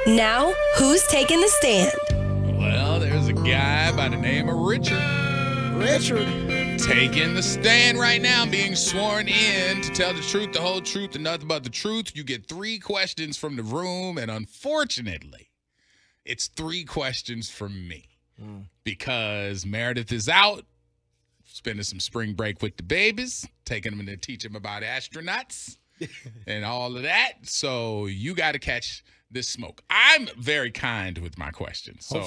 Now, who's taking the stand? Well, there's a guy by the name of Richard. Taking the stand right now, being sworn in to tell the truth, the whole truth, and nothing but the truth. You get 3 questions from the room, and unfortunately, it's 3 questions from me. Because Meredith is out, spending some spring break with the babies, taking them to teach them about astronauts and all of that. So you got to catch this smoke. I'm very kind with my questions. So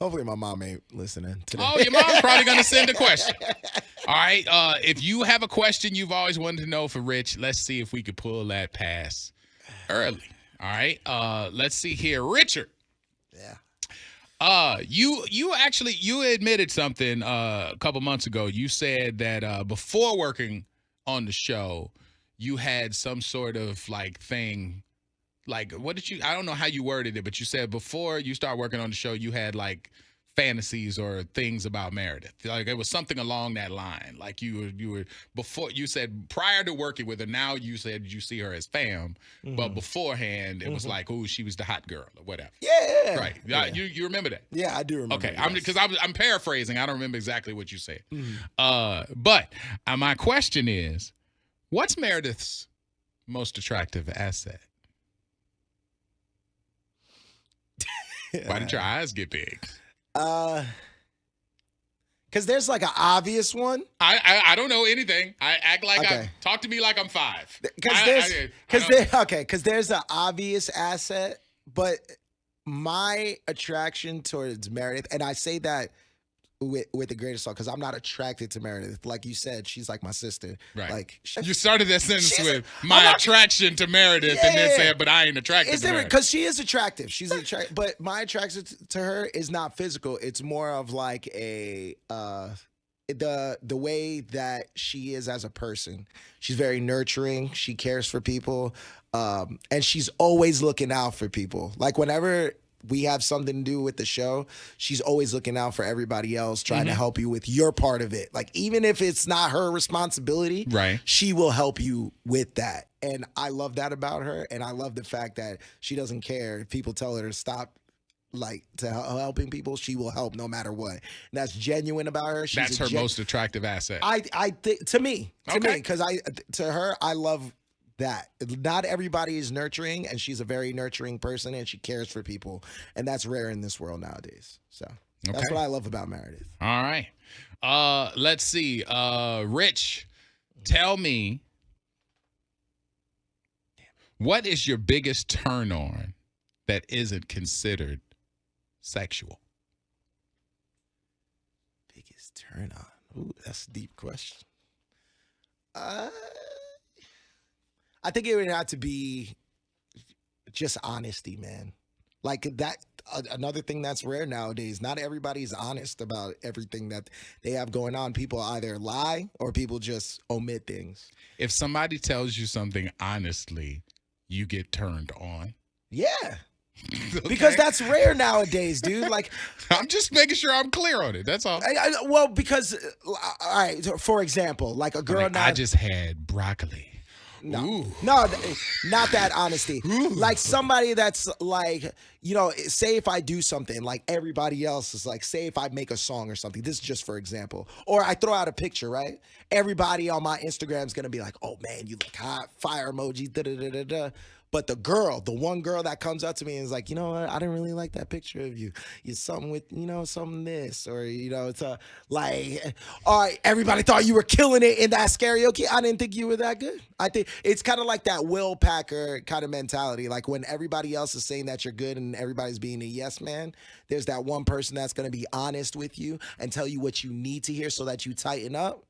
Hopefully my mom ain't listening today. Oh, your mom's probably going to send a question. All right. If you have a question you've always wanted to know for Rich, let's see if we could pull that pass early. All right. Let's see here. Richard. Yeah. You admitted something a couple months ago. You said that before working on the show, you had some sort of like thing. Like, what did you? I don't know how you worded it, but you said before you start working on the show, you had like fantasies or things about Meredith. Like it was something along that line. Like you were before. You said prior to working with her. Now you said you see her as fam, but beforehand it was like, oh, she was the hot girl or whatever. Yeah. Right. Yeah. You remember that? Yeah, I do remember. Okay. Yes. Because I'm paraphrasing. I don't remember exactly what you said. But my question is, what's Meredith's most attractive asset? Why did your eyes get big? Because there's like an obvious one. I don't know anything. I act like Okay. talk to me like I'm 5. Because there's an obvious asset, but my attraction towards Meredith, and I say that with the greatest song, because I'm not attracted to Meredith. Like you said, she's like my sister. Right. Like You started that sentence with my attraction to Meredith, and then said, but I ain't attracted to Meredith. Because she is attractive. She's attractive, but my attraction to her is not physical. It's more of like the way that she is as a person. She's very nurturing. She cares for people, and she's always looking out for people. Like whenever we have something to do with the show, she's always looking out for everybody else, trying to help you with your part of it. Like, even if it's not her responsibility, right, she will help you with that. And I love that about her. And I love the fact that she doesn't care if people tell her to stop, like, to helping people. She will help no matter what. And that's genuine about her. That's her most attractive asset. I think to me, Okay. because to her, I love that. Not everybody is nurturing, and she's a very nurturing person, and she cares for people, and that's rare in this world nowadays. So that's what I love about Meredith. All right. Let's see. Rich, tell me, what is your biggest turn on that isn't considered sexual? Biggest turn on? Ooh, that's a deep question. I think it would have to be just honesty, man. Like that, another thing that's rare nowadays. Not everybody's honest about everything that they have going on. People either lie or people just omit things. If somebody tells you something honestly, you get turned on. Yeah. Okay. Because that's rare nowadays, dude. Like, I'm just making sure I'm clear on it. That's all. Well, because, all right, for example, like a girl now. I just had broccoli. No, not that honesty. Like somebody that's like, say if I do something, like everybody else is like, say if I make a song or something, this is just for example, or I throw out a picture, right? Everybody on my Instagram is going to be like, oh man, you look hot, fire emoji, da-da-da-da-da. But the one girl that comes up to me and is like, you know what, I didn't really like that picture of you. You're something with, something this, or, it's like, all right, everybody thought you were killing it in that karaoke. I didn't think you were that good. I think it's kind of like that Will Packer kind of mentality. Like when everybody else is saying that you're good and everybody's being a yes man, there's that one person that's going to be honest with you and tell you what you need to hear so that you tighten up.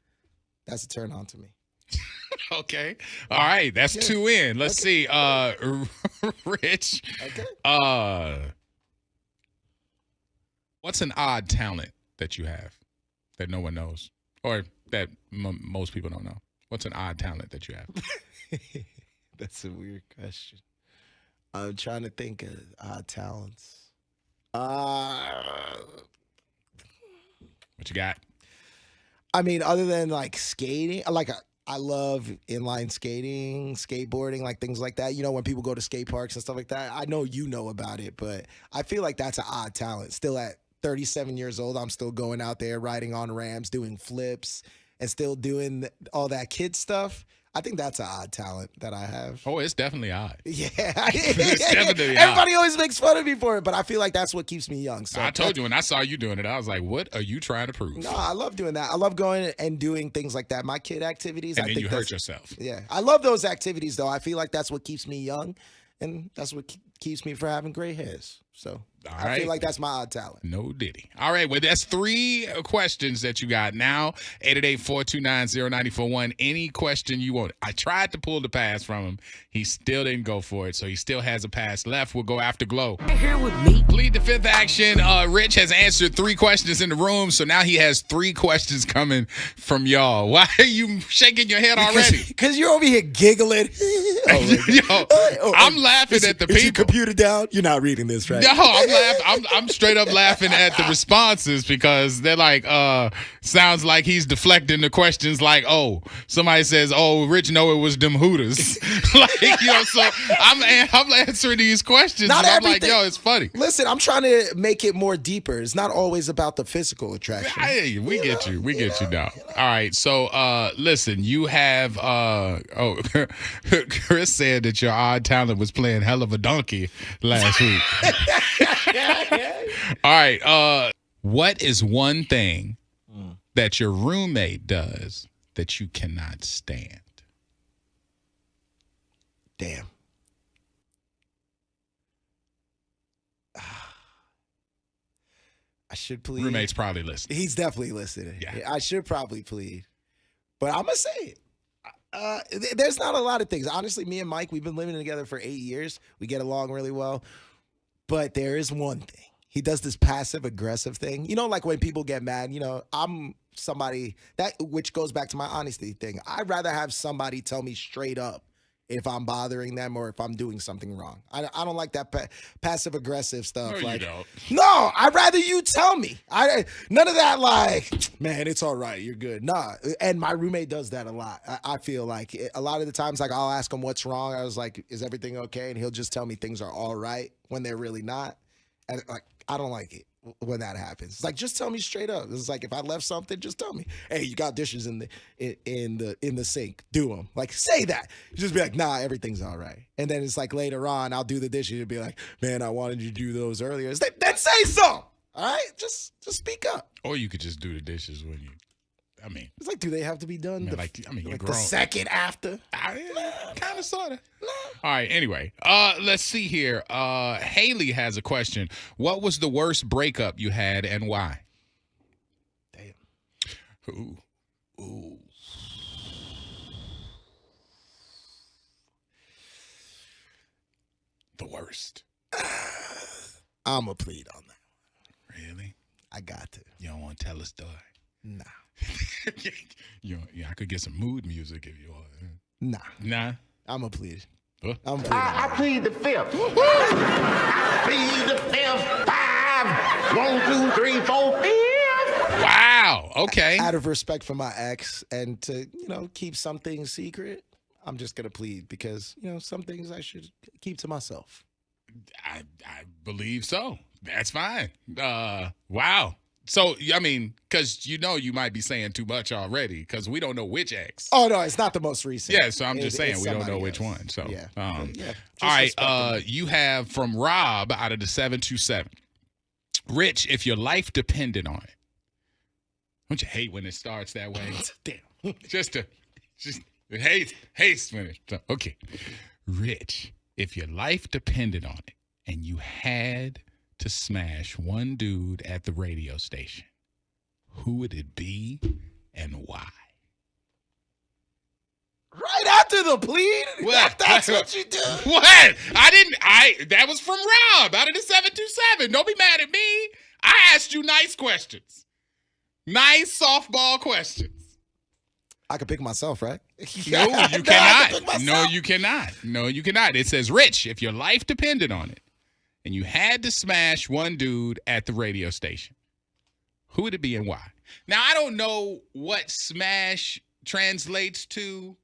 That's a turn on to me. Okay. All right. That's 2 in. Let's see. Rich. Okay. What's an odd talent that you have that no one knows, or that most people don't know? What's an odd talent that you have? That's a weird question. I'm trying to think of odd talents. What you got? I mean, other than like skating, like I love inline skating, skateboarding, like things like that. You know, when people go to skate parks and stuff like that, I know you know about it, but I feel like that's an odd talent. Still at 37 years old, I'm still going out there riding on ramps, doing flips, and still doing all that kid stuff. I think that's an odd talent that I have. Oh, it's definitely odd. Yeah. It's definitely Everybody odd. always makes fun of me for it, but I feel like that's what keeps me young. So I told you when I saw you doing it, I was like, what are you trying to prove? No, I love doing that. I love going and doing things like that. My kid activities. And I then think you hurt yourself. Yeah. I love those activities, though. I feel like that's what keeps me young, and that's what keeps me from having gray hairs. So I feel like that's my odd talent. No diddy. All right. Well, that's 3 questions that you got now. 888-429-0941. Any question you want. I tried to pull the pass from him. He still didn't go for it, so he still has a pass left. We'll go after Glow. Here with me. Plead the Fifth action. Rich has answered 3 questions in the room, so now he has 3 questions coming from y'all. Why are you shaking your head already? Because you're over here giggling. I'm laughing at the people. Is your computer down? You're not reading this, right? No, I'm laughing. I'm straight up laughing at the responses because they're like, sounds like he's deflecting the questions. Like, oh, somebody says, oh, Rich know it was them Hooters. So I'm answering these questions. Not and I'm everything. like, yo, it's funny. Listen, I'm trying to make it more deeper. It's not always about the physical attraction. Hey, we get you. We get you now. All right. So, listen, you have, Chris said that your odd talent was playing hell of a donkey last week. All right. What is one thing that your roommate does that you cannot stand? Damn. I should plead. Roommate's probably listening. He's definitely listening. Yeah. I should probably plead. But I'm going to say it. There's not a lot of things. Honestly, me and Mike, we've been living together for 8 years. We get along really well. But there is one thing. He does this passive aggressive thing. You know, like when people get mad, I'm somebody which goes back to my honesty thing. I'd rather have somebody tell me straight up if I'm bothering them or if I'm doing something wrong. I don't like that passive aggressive stuff. No, like, you don't. No, I'd rather you tell me. None of that like, man, it's all right. You're good. Nah. And my roommate does that a lot. I feel like a lot of the times, like I'll ask him what's wrong. I was like, is everything okay? And he'll just tell me things are all right when they're really not. And like, I don't like it when that happens. It's like, just tell me straight up. It's like, if I left something, just tell me. Hey, you got dishes in the sink. Do them. Like, say that. You just be like, nah, everything's all right. And then it's like later on, I'll do the dishes and be like, man, I wanted you to do those earlier. It's like, then say so. All right, just speak up. Or you could just do the dishes when you. It's like, do they have to be done? You're the grown. second after. Kind of, sort of. All right. Anyway, let's see here. Haley has a question. What was the worst breakup you had and why? Damn. Ooh. The worst. I'm a plead on that. Really? I got to. You don't want to tell a story? Nah. I could get some mood music if you want. Nah. I'm a plead. Huh? I plead the fifth. I plead the fifth. 5, 1, 2, 3, 4, 5. Wow. Okay. Out of respect for my ex and to, keep some things secret, I'm just going to plead because, some things I should keep to myself. I believe so. That's fine. Wow. So, because you might be saying too much already because we don't know which ex. Oh, no, it's not the most recent. Yeah, so I'm just saying we don't know which one. So, yeah. All right. You have from Rob out of the 727. Rich, if your life depended on it. Don't you hate when it starts that way? Damn. just hate when it. Okay. Rich, if your life depended on it and you had to smash one dude at the radio station, who would it be and why? Right after the plead? What? That's what you do? What? That was from Rob out of the 727. Don't be mad at me. I asked you nice questions. Nice softball questions. I can pick myself, right? No, you cannot. No, you cannot. No, you cannot. It says, Rich, if your life depended on it, and you had to smash one dude at the radio station, who would it be and why? Now, I don't know what smash translates to.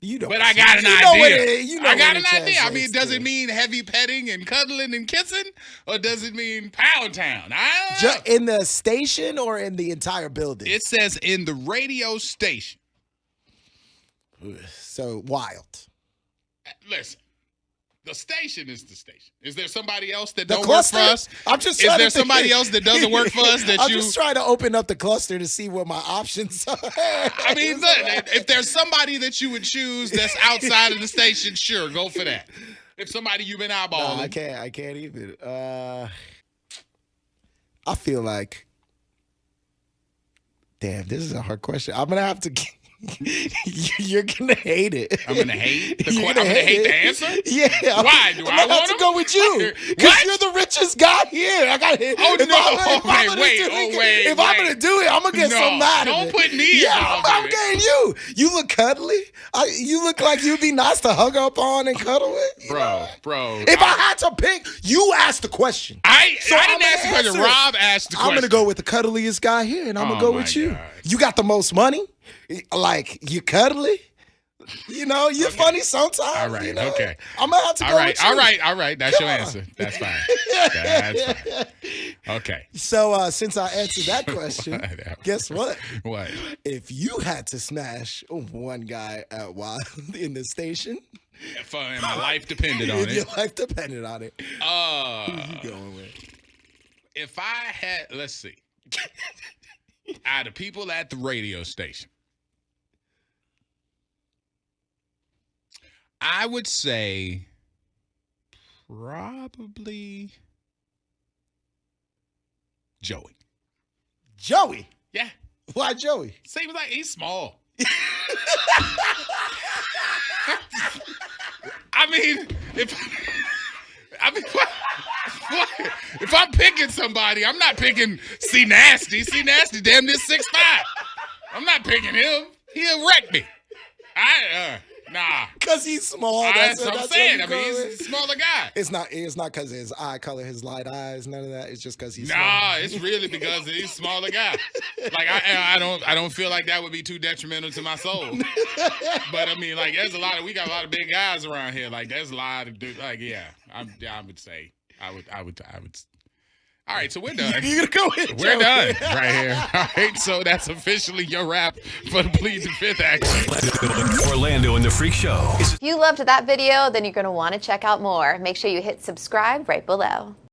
You know, But I got an idea. I got an idea. I mean, does to. it mean heavy petting and cuddling and kissing, or does it mean Pound Town? I don't know. In the station or in the entire building? It says in the radio station. So wild. Listen, the station is the station. Is there somebody else that The don't cluster? work for us? I'm just Is trying there to think. somebody else that doesn't work for us that I'm you? just trying to open up the cluster to see what my options are. I mean, look, if there's somebody that you would choose that's outside of the station, sure, go for that. If somebody you've been eyeballing, No, I can't even. I feel like, damn, this is a hard question. I'm gonna have to. You're gonna hate it. I'm gonna hate the You're I'm gonna hate the answer. Yeah. Why? Do I I'm gonna have want to him? go with you because What? you're the richest guy here. I got it. Oh, no. Wait. If I'm gonna do it, I'm gonna get so mad. Don't at it. put me Yeah, I'm getting you. You look cuddly. You look like you'd be nice to hug up on and cuddle with. Bro. If I had to pick, you asked the question. I So didn't I'm gonna ask the question. answer it. Rob asked the question. I'm gonna go with the cuddliest guy here, and I'm gonna Oh, go my with you. God. You got the most money. Like you cuddly. You know, you're funny sometimes. All right, you know? okay. I'm gonna have to go with you. All right. That's Come your on. answer. That's fine. That's fine. Okay. So since I answered that question, Whatever. guess what? What? If you had to smash one guy at Wild in the station, If my life depended on if your it. life depended on it, who you going with? If I had, let's see, out of people at the radio station, I would say probably Joey. Joey. Yeah. Why Joey? Seems like he's small. I mean, if I'm picking somebody, I'm not picking C Nasty. C Nasty damn near 6'5". I'm not picking him. He'll wreck me. Nah. Because he's small. That's what I'm what saying. you I mean, call he's it? a smaller guy. It's not because of his eye color, his light eyes, none of that. It's just because he's Nah, small. it's really because he's a smaller guy. Like I don't feel like that would be too detrimental to my soul. But I mean, like we got a lot of big guys around here. Like there's a lot of dudes. Like I would say I would. All right, so we're done. You're gonna go with We're Joey. done right here. All right, so that's officially your wrap for the Plead the Fifth action. Orlando and the Freak Show. If you loved that video, then you're going to want to check out more. Make sure you hit subscribe right below.